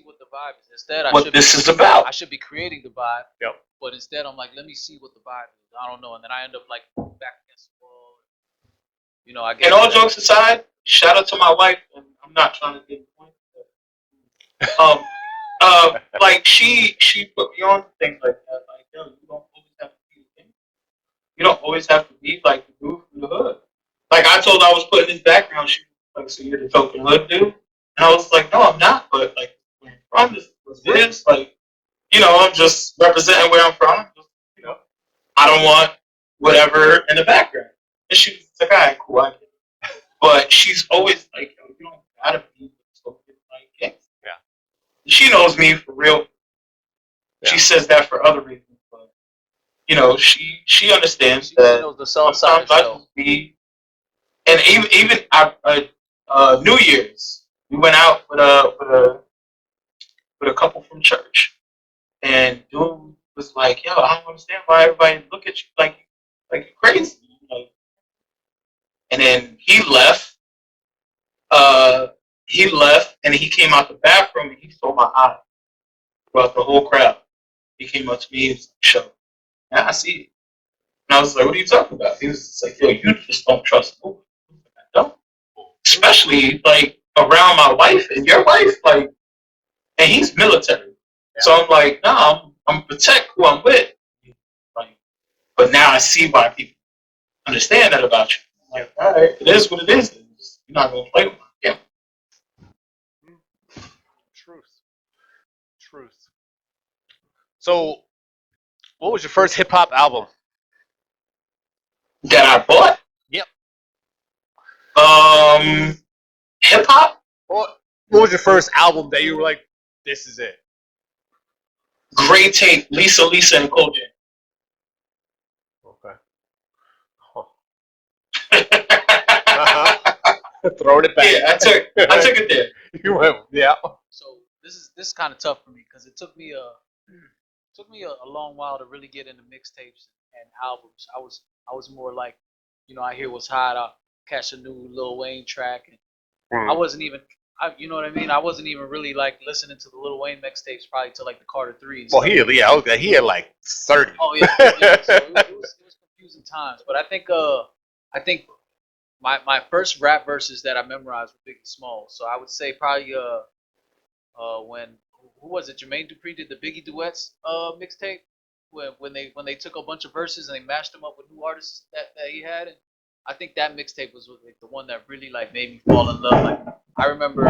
what the vibe is. Instead, What this is about. I should be creating the vibe. Yep. But instead, I'm like, let me see what the vibe is. I don't know, and then I end up like back against the wall. You know, I get. And all jokes aside, shout out to my wife, and I'm not trying to get the point. Like she put me on to things like that. Like, yo, you don't always have to be the king. You don't always have to be like the dude from the hood. Like I told her I was putting this background shoot. Like, so you're the token hood dude? And I was like, no, I'm not. But like, where I'm from, this was this. Like, you know, I'm just representing where I'm from. Just, you know, I don't want whatever in the background. And she was like, all right, cool, I get it. But she's always like, yo, you don't gotta be so like gangster. Yeah. She knows me for real. Yeah. She says that for other reasons, but you know, she understands She that knows the soft side of sometimes the I show. just be, and even New Year's, we went out with a couple from church, and dude was like, "Yo, I don't understand why everybody look at you like you're crazy." Like, and then he left. And he came out the bathroom and he saw my eye throughout the whole crowd. He came up to me and was like, "Show, yeah, I see it." And I was like, "What are you talking about?" He was just like, "Yo, you just don't trust me." I don't, especially like around my wife and your wife, like, and he's military, so I'm like, no, I'm protect who I'm with, like, but now I see why people understand that about you. I'm like, all right, it is what it is. You're not gonna play with my game. Truth. So, what was your first hip hop album? That I bought. Yep. Hip hop. What was your first album that you were like, this is it? Gray Tape, Lisa, and Cool J. Okay. Throwing it back. Yeah, I took it there. You went, yeah. So this is kind of tough for me because it took me a long while to really get into mixtapes and albums. I was more like, you know, I hear what's hot. I'll catch a new Lil Wayne track, and I wasn't even, you know what I mean. I wasn't even really like listening to the Lil Wayne mixtapes probably till like the Carter 3. Well, he had like 30. Oh yeah. So it was confusing times, but I think my first rap verses that I memorized were Biggie Smalls. So I would say probably when who was it? Jermaine Dupri did the Biggie duets mixtape when they took a bunch of verses and they mashed them up with new artists that he had. And I think that mixtape was like the one that really like made me fall in love. Like I remember,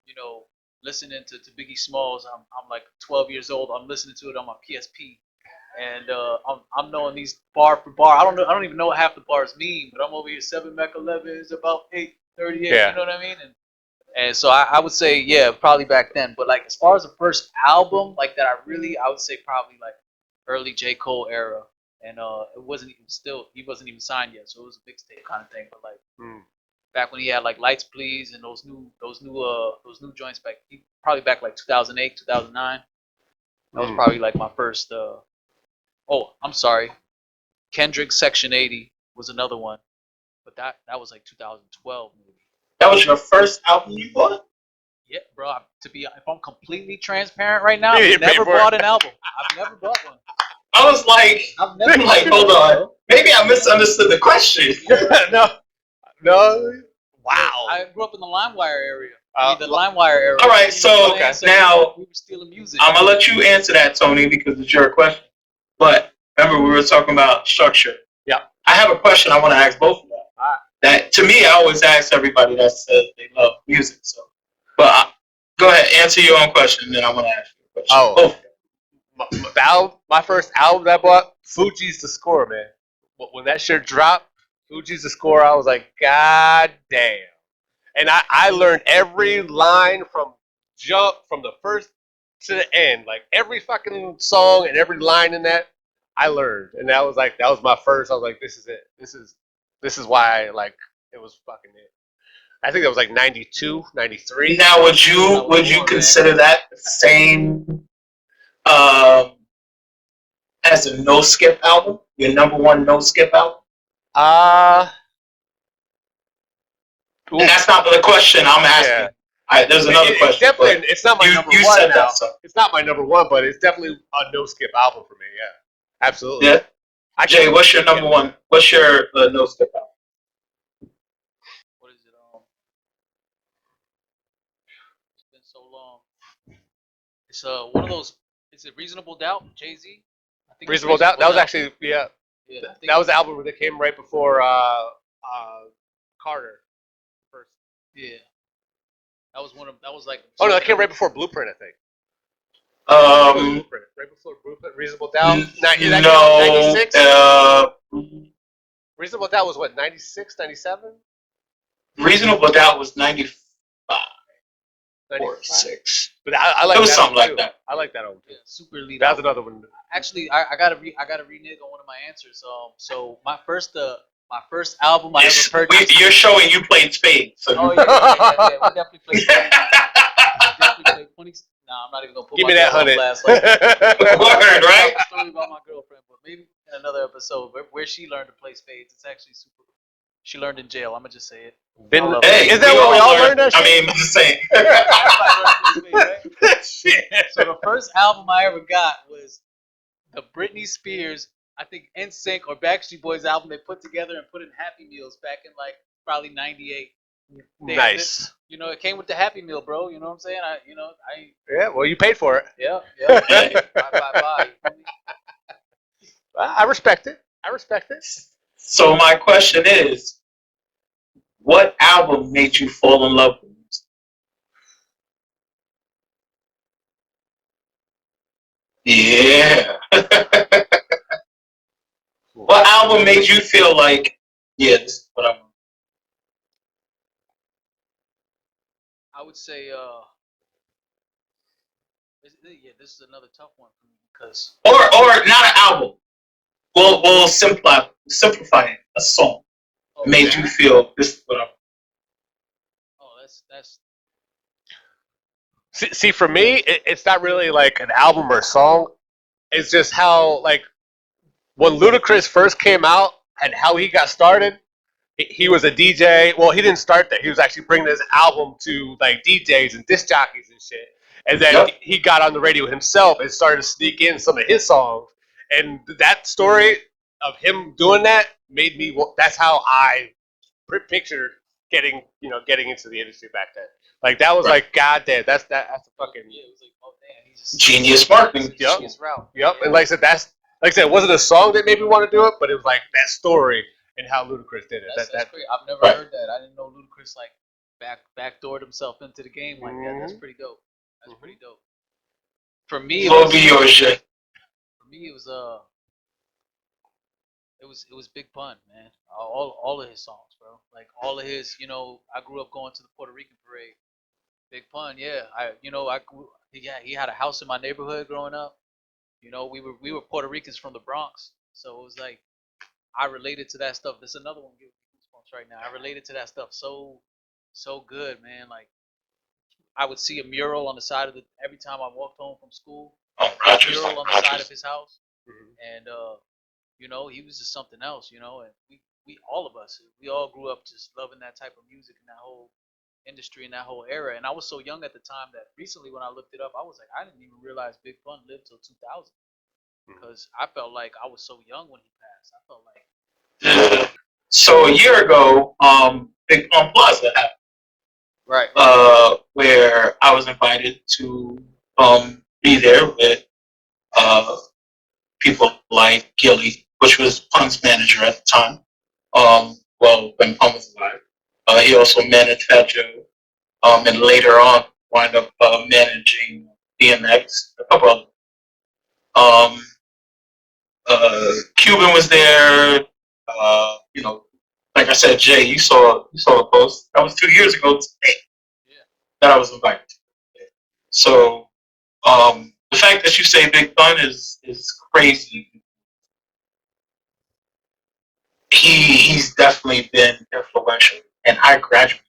you know, listening to Biggie Smalls. I'm like 12 years old. I'm listening to it on my PSP, And I'm knowing these bar for bar. I don't even know what half the bars mean, but I'm over here 7 Mech 11 is about 8:38. Yeah. You know what I mean? And so I would say yeah, probably back then. But like as far as the first album, like that I would say probably like early J Cole era. And it wasn't even he wasn't even signed yet, so it was a mixtape kind of thing. But like Mm. back when he had like Lights Please and those new joints back probably back like 2008 2009. That was probably like my first. Oh, I'm sorry. Kendrick Section 80 was another one, but that was like 2012 maybe. That was your first album you bought? Yeah, bro. If I'm completely transparent right now, Yeah, I've never paperwork. bought an album. I've never bought one. I was like, I've never. like, hold on. Maybe I misunderstood the question. no. Wow. I grew up in the LimeWire area. Uh, The LimeWire era. All right, so Okay. now we were stealing music. I'm gonna let you answer that, Tony, because it's your question. But remember, we were talking about structure. Yeah. I have a question I want to ask both of you. Alright. That to me, I always ask everybody that says they love music. So, but go ahead, answer your own question, and then I want to ask you a question. Oh. Both. My first album that I bought, Fuji's The Score, man. When that shit dropped, Fuji's The Score, I was like, God damn. And I learned every line from the first to the end. Like every fucking song and every line in that, I learned. And that was my first. I was like, this is it. This is why like it was fucking it. I think that was like 92, 93. Now, would you consider that the same as a no skip album? Your number one no skip album? And that's not the question I'm asking. Yeah. There's another question. Definitely, it's not my number you one said now. that, so. It's not my number one, but it's definitely a no skip album for me. Yeah, absolutely. Yeah. Jay, what's your number one? What's your no skip album? What is it? It's been so long. It's one of those. Is it Reasonable Doubt? Jay-Z. I think it's Reasonable Doubt. That was actually yeah. Yeah, I think That was the album that came right before Carter. First. Yeah. That was one of. That was like. Oh no, that came right before Blueprint, I think. Blueprint. Right before Blueprint. Reasonable Doubt. No. 96. Reasonable Doubt was what, 96, 97? Reasonable Doubt was 95 or 95? 6. But I like It was that something one, like too. that. I like that one too. Yeah, super lead. That's another one. Actually, I gotta renege on one of my answers. So my first album I ever purchased. You're showing you played spades. So. Oh yeah. We definitely played. Definitely played 20. Nah, I'm not even gonna put Give me that myself on 100. blast like that. Word, right? Story about my girlfriend, but maybe in another episode where she learned to play spades. It's actually super. She learned in jail. I'm gonna just say it. Hey, is that where we all learned that I shit? mean, I'm just saying. Everybody learned to play spades, right? Shit. So the first album I ever got was the Britney Spears, I think NSYNC or Backstreet Boys album they put together and put in Happy Meals back in like probably '98. Nice. You know, it came with the Happy Meal, bro. You know what I'm saying? Yeah, well, you paid for it. Yeah. Bye. I respect it. So my question is, what album made you fall in love with music? Yeah. What album made you feel like, yeah, this is what I want? I would say, this is another tough one for me because. Or not an album. We'll simplify it. A song made you feel this is what I want. Oh, that's. See, for me, it's not really like an album or a song. It's just how, like, when Ludacris first came out and how he got started, he was a DJ. Well, he didn't start that. He was actually bringing his album to, like, DJs and disc jockeys and shit. And then he got on the radio himself and started to sneak in some of his songs. And that story of him doing that made me, that's how I pictured getting into the industry back then. Like, that was like, goddamn, that's a fucking... Yeah, it was like, oh, damn, he's just... Genius marketing. Genius route. Yep, and like I said, it wasn't a song that made me want to do it, but it was like that story and how Ludacris did it. That's great. I've never heard that. I didn't know Ludacris like backdoored himself into the game like that. That's pretty dope. That's pretty dope. For me, What would be yours, Jay? For me, it was Big Pun, man. All of his songs, bro. Like all of his, I grew up going to the Puerto Rican parade. Big Pun, yeah. I grew. He had a house in my neighborhood growing up. We were Puerto Ricans from the Bronx, so it was like I related to that stuff. There's another one giving me goosebumps right now. I related to that stuff so good, man. Like I would see a mural on the side of the every time I walked home from school. Oh, A Rogers. mural on the side of his house, Mhm. and he was just something else, and we all of us, we all grew up just loving that type of music and that whole industry and that whole era. And I was so young at the time that recently when I looked it up, I was like, I didn't even realize Big Pun lived till 2000 because I felt like I was so young when he passed. I felt like, Yeah. So a year ago, Big Pun Plaza happened, right. where I was invited to be there with uh, people like Gilly, which was Pun's manager at the time. When Pun was alive, he also managed Fat Joe, and later on wound up managing DMX, a couple of um, Cuban was there. Like I said, Jay, you saw the post. That was 2 years ago today Yeah. that I was invited. So the fact that you say Big Pun is crazy. He's definitely been influential, and I graduated,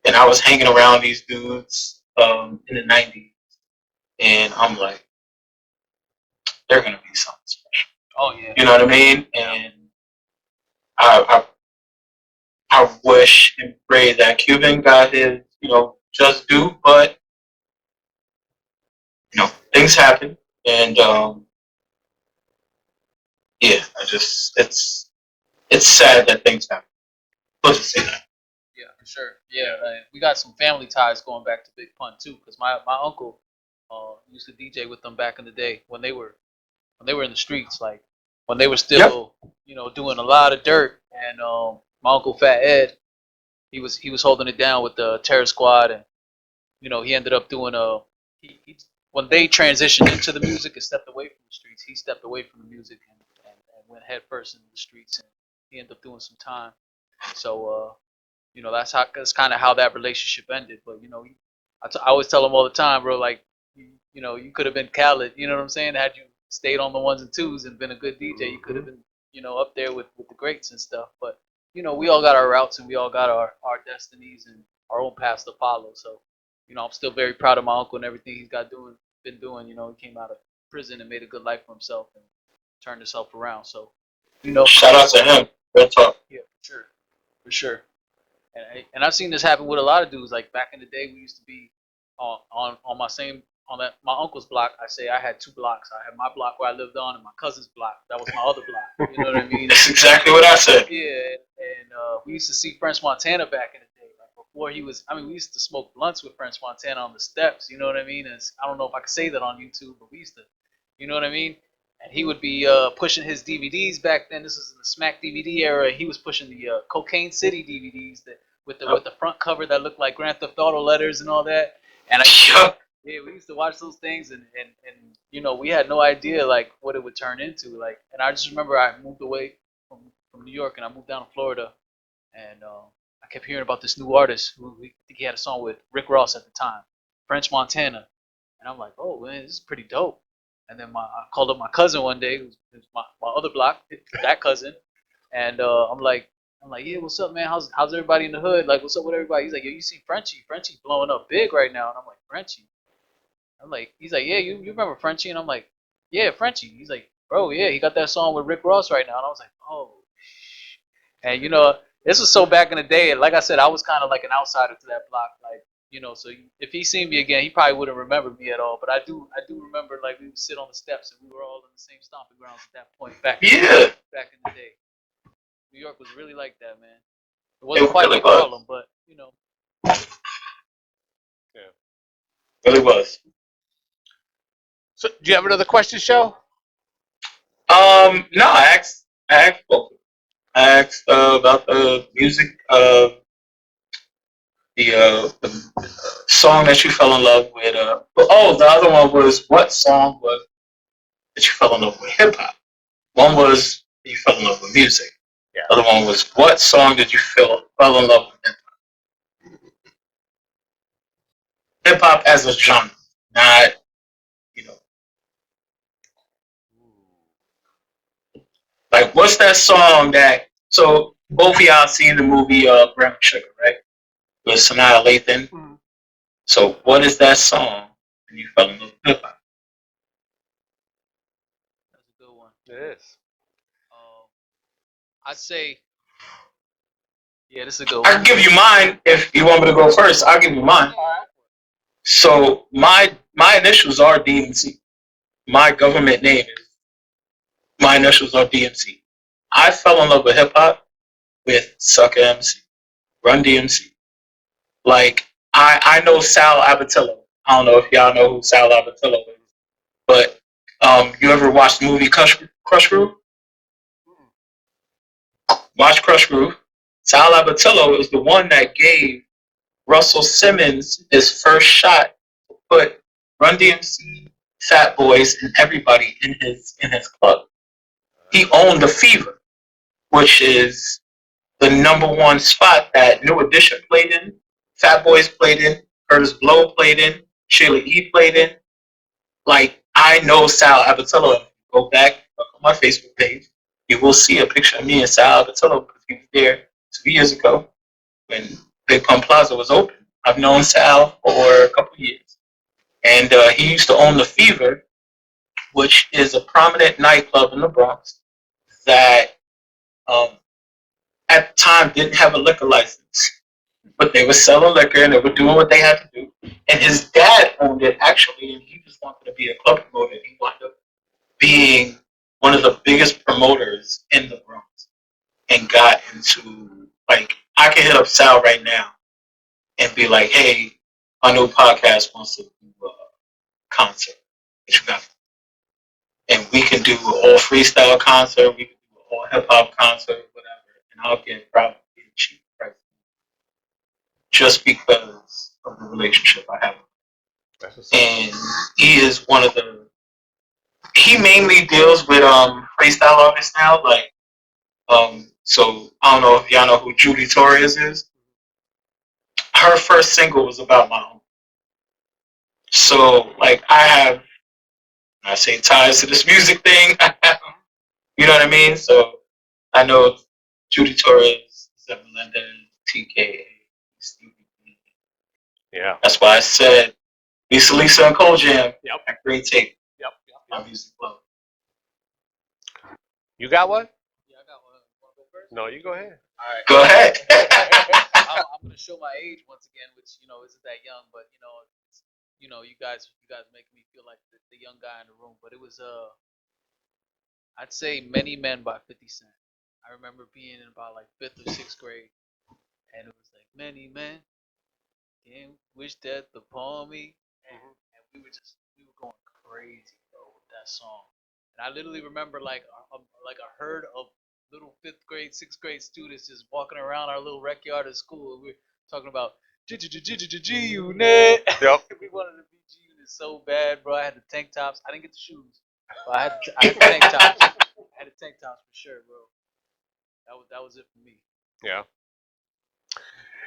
and I was hanging around these dudes in the '90s, and I'm like, they're gonna be something special. Oh yeah. You know what I mean? And I I wish and pray that Cuban got his just due, but things happen, and yeah, I just it's sad that things happen. Let's just say that. Yeah, for sure. Yeah, we got some family ties going back to Big Pun too, because my uncle used to DJ with them back in the day when they were in the streets, like when they were still doing a lot of dirt. And my uncle Fat Ed, he was holding it down with the Terror Squad, and he ended up doing when they transitioned into the music and stepped away from the streets, he stepped away from the music and went head first into the streets, and he ended up doing some time. So that's kind of how that relationship ended. But I always tell him all the time, bro, like you could have been Khaled, you know what I'm saying? Had you stayed on the ones and twos and been a good DJ, you could have been up there with the greats and stuff. But we all got our routes and we all got our destinies and our own paths to follow. So I'm still very proud of my uncle and everything he's been doing. He came out of prison and made a good life for himself and turned himself around. So Shout out to him. Real talk. yeah, for sure. And I've seen this happen with a lot of dudes. Like back in the day, we used to be on my same on that my uncle's block. I say I had two blocks. I had my block where I lived on, and my cousin's block. That was my other block. You know what I mean? That's exactly what I said. Yeah, and we used to see French Montana back in the day. Like before he was, I mean, we used to smoke blunts with French Montana on the steps. You know what I mean? And I don't know if I could say that on YouTube, but we used to, you know what I mean? And he would be pushing his DVDs back then. This was in the Smack DVD era. He was pushing the Cocaine City DVDs that with the front cover that looked like Grand Theft Auto letters and all that. And yeah, we used to watch those things, and we had no idea like what it would turn into. Like, and I just remember I moved away from New York and I moved down to Florida, and I kept hearing about this new artist who I think he had a song with Rick Ross at the time, French Montana, and I'm like, oh man, this is pretty dope. And then I called up my cousin one day, who's my other block, that cousin, and I'm like, yeah, what's up, man? How's everybody in the hood? Like, what's up with everybody? He's like, yo, you see Frenchie? Frenchie's blowing up big right now. And I'm like, Frenchie? I'm like, he's like, yeah, you remember Frenchie? And I'm like, yeah, Frenchie. He's like, bro, yeah, he got that song with Rick Ross right now. And I was like, oh, and this was so back in the day. And like I said, I was kind of like an outsider to that block, like. So if he seen me again, he probably wouldn't remember me at all. But I do remember like we would sit on the steps and we were all in the same stomping grounds at that point back in the day. New York was really like that, man. It wasn't quite really like was. Harlem, but Yeah. Really was. So, do you have another question, show? No, I asked both. I asked about the music, the song that you fell in love with. The other one was what song was that you fell in love with hip hop. One was you fell in love with music. Yeah. The other one was what song did you fell in love with hip hop? Hip hop as a genre, not you know like what's that song that so both of y'all seen the movie Brown Sugar, right? With Sanaa Lathan. Mm-hmm. So what is that song when you fell in love with hip hop? That's a good one. It is. I'd say, yeah, this is a good I one. can give you mine if you want me to go first. I'll give you mine. So my initials are DMC. My government name is my initials are DMC. I fell in love with hip hop with Sucker MC, Run DMC. Like I know Sal Abbatiello. I don't know if y'all know who Sal Abbatiello is, but you ever watched the movie Crush Groove? Watch Crush Groove. Sal Abbatiello is the one that gave Russell Simmons his first shot to put Run DMC, Fat Boys, and everybody in his club. He owned the Fever, which is the number one spot that New Edition played in, Fat Boys played in, Curtis Blow played in, Sheila E. played in. Like, I know Sal Abbatiello. Go back on my Facebook page, you will see a picture of me and Sal Abbatiello because he was there 2 years ago when Big Pump Plaza was open. I've known Sal for a couple of years. And he used to own the Fever, which is a prominent nightclub in the Bronx that at the time didn't have a liquor license, but they were selling liquor and they were doing what they had to do. And his dad owned it actually, and he just wanted to be a club promoter. He wound up being one of the biggest promoters in the Bronx and got into, like, I can hit up Sal right now and be like, hey, our new podcast wants to do a concert. What you got? And we can do an all freestyle concert, we can do an all hip hop concert, whatever, and I'll get probably a cheap price just because of the relationship I have. And he is one of the. He mainly deals with freestyle artists now, like So I don't know if y'all know who Judy Torres is. Her first single was about my home. So like I say ties to this music thing. You know what I mean? So I know Judy Torres, Zeb Melendez, TK, Stevie. Yeah. That's why I said Lisa and Cole Jam. Yep. That great tape. Yep. My music love. You got one? Yeah, I got one. Want to go first? No, you go ahead. All right. Go ahead. I'm gonna show my age once again, which isn't that young, but you guys make me feel like the young guy in the room. But it was I'd say Many Men by 50 Cent. I remember being in about like 5th or 6th grade, and it was like many men can wish death upon me, and we were going crazy, bro, with that song. And I literally remember like a herd of little 5th grade, 6th grade students just walking around our little rec yard at school, and we were talking about G-Unit. Yep. We wanted to be G-Unit so bad, bro. I had the tank tops. I didn't get the shoes, but I had the tank tops. I had the tank tops for sure, bro. That was it for me. Yeah.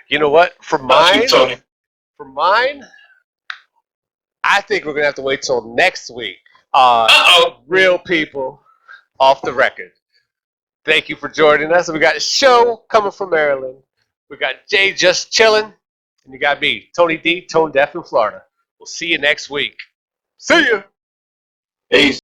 You know what? For mine, I think we're gonna have to wait till next week. Real people off the record. Thank you for joining us. We got a show coming from Maryland. We got Jay just chilling, and you got me, Tony D, Tone Deaf in Florida. We'll see you next week. See ya. Peace.